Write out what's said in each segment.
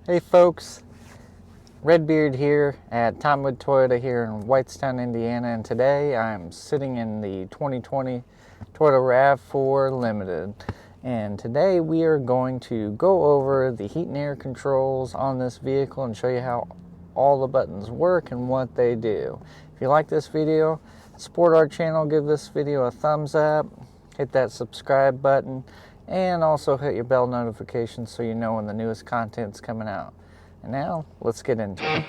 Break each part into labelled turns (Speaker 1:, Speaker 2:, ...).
Speaker 1: Hey folks, Redbeard here at Tomwood Toyota here in Whitestown, Indiana, and today I'm sitting in the 2020 Toyota Rav4 Limited. And today we are going to go over the heat and air controls on this vehicle and show you how all the buttons work and what they do. If you like this video, support our channel, give this video a thumbs up, hit that subscribe button, and also hit your bell notification so you know when the newest content's coming out. And now, let's get into it.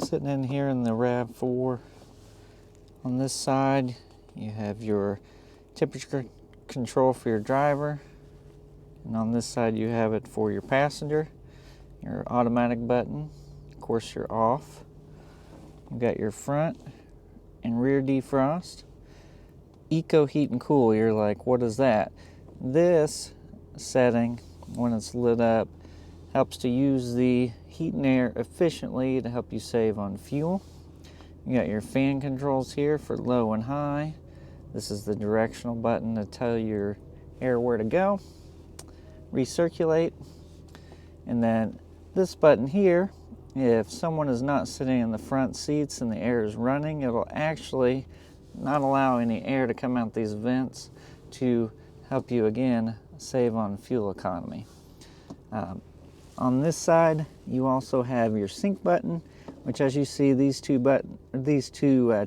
Speaker 1: Sitting in here in the RAV4, on this side you have your temperature control for your driver, and on this side you have it for your passenger, your automatic button, of course your off. You've got your front and rear defrost, eco heat and cool. You're like, what is that? This setting, when it's lit up, helps to use the heat and air efficiently to help you save on fuel. You got your fan controls here for low and high. This is the directional button to tell your air where to go. Recirculate. And then this button here, if someone is not sitting in the front seats and the air is running, it'll actually not allow any air to come out these vents to help you again save on fuel economy. On this side, you also have your sync button, which, as you see, these two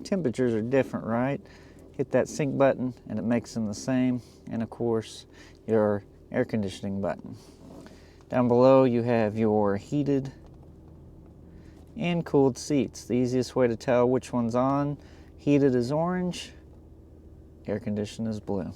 Speaker 1: temperatures are different, right? Hit that sync button and it makes them the same. And of course, your air conditioning button. Down below, you have your heated and cooled seats. The easiest way to tell which one's on: heated is orange, air conditioned is blue.